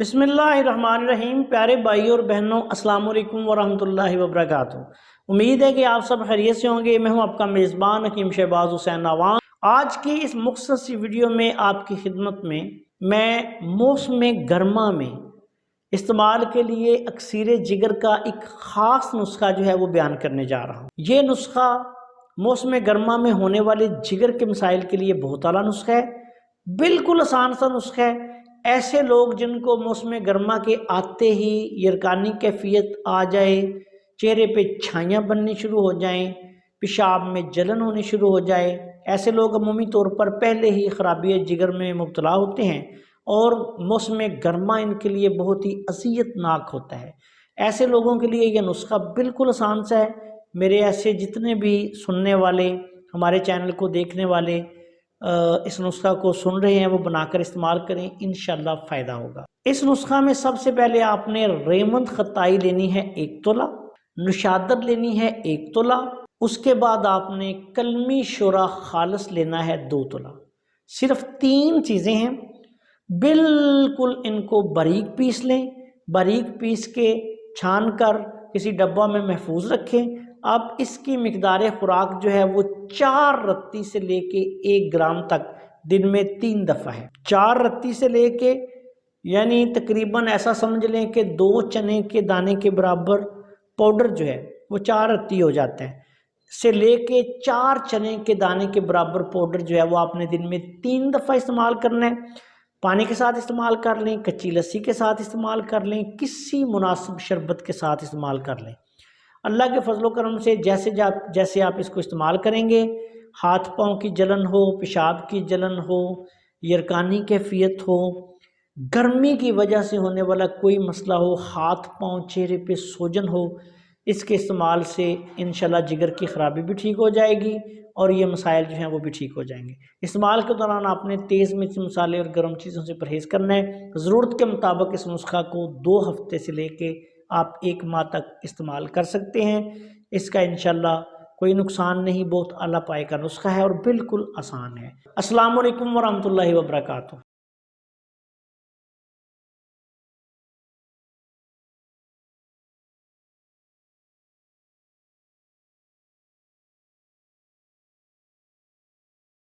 बिस्मिल्लाहिर्रहमानिर्रहीम। प्यारे भाई और बहनों, अस्सलाम वालेकुम वरहमतुल्लाहि वबरकातुहू। उम्मीद है कि आप सब खैरियत से होंगे। मैं हूं आपका मेज़बान हकीम शहबाज हुसैन अवान। आज की इस मुख्तसर सी वीडियो में आपकी खिदमत में मैं मौसम गर्मा में इस्तेमाल के लिए अक्सीर जिगर का एक ख़ास नुस्खा जो है वो बयान करने जा रहा हूँ। ये नुस्खा मौसम गर्मा में होने वाले जिगर के मसाइल के लिए बहुत आला नुस्खा है, बिल्कुल आसान सा नुस्खा है। ऐसे लोग जिनको मौसम गर्मा के आते ही यरकानी कैफियत आ जाए, चेहरे पे छाइयाँ बननी शुरू हो जाएं, पेशाब में जलन होनी शुरू हो जाए, ऐसे लोग अमूमी तौर पर पहले ही खराबी जिगर में मुब्तला होते हैं और मौसम गर्मा इनके लिए बहुत ही अज़ियतनाक होता है। ऐसे लोगों के लिए यह नुस्खा बिल्कुल आसान सा है। मेरे ऐसे जितने भी सुनने वाले, हमारे चैनल को देखने वाले इस नुस्खा को सुन रहे हैं वो बनाकर इस्तेमाल करें, इंशाल्लाह फ़ायदा होगा। इस नुस्खा में सबसे पहले आपने रेमंद खताई लेनी है 1 तोला, नुशादर लेनी है 1 तोला, उसके बाद आपने कलमी शोरा खालस लेना है 2 तोला। सिर्फ 3 चीज़ें हैं। बिल्कुल इनको बारीक पीस लें, बारीक पीस के छान कर किसी डब्बा में महफूज रखें। अब इसकी मिकदार खुराक जो है वो 4 रत्ती से लेके 1 ग्राम तक दिन में 3 दफ़ा है। 4 रत्ती से लेके यानी तकरीबन ऐसा समझ लें कि 2 चने के दाने के बराबर पाउडर जो है वो 4 रत्ती हो जाता है, से लेके 4 चने के दाने के बराबर पाउडर जो है वो आपने दिन में 3 दफ़ा इस्तेमाल करना है। पानी के साथ इस्तेमाल कर लें, कच्ची लस्सी के साथ इस्तेमाल कर लें, किसी मुनासिब शरबत के साथ इस्तेमाल कर लें। अल्लाह के फजलो करम से जैसे आप इसको इस्तेमाल करेंगे, हाथ पाँव की जलन हो, पेशाब की जलन हो, यरकानी कैफियत हो, गर्मी की वजह से होने वाला कोई मसला हो, हाथ पाँव चेहरे पे सूजन हो, इसके इस्तेमाल से इंशाल्लाह जिगर की ख़राबी भी ठीक हो जाएगी और ये मसाइल जो हैं वो भी ठीक हो जाएंगे। इस्तेमाल के दौरान आपने तेज़ मिर्च मसाले और गर्म चीज़ों से परहेज़ करना है। ज़रूरत के मुताबिक इस नुस्खा को 2 हफ्ते से लेके आप 1 माह तक इस्तेमाल कर सकते हैं। इसका इंशाल्लाह कोई नुकसान नहीं, बहुत आला पाए का नुस्खा है और बिल्कुल आसान है। अस्सलाम वालेकुम वरहमतुल्लाहि वबरकातुहू।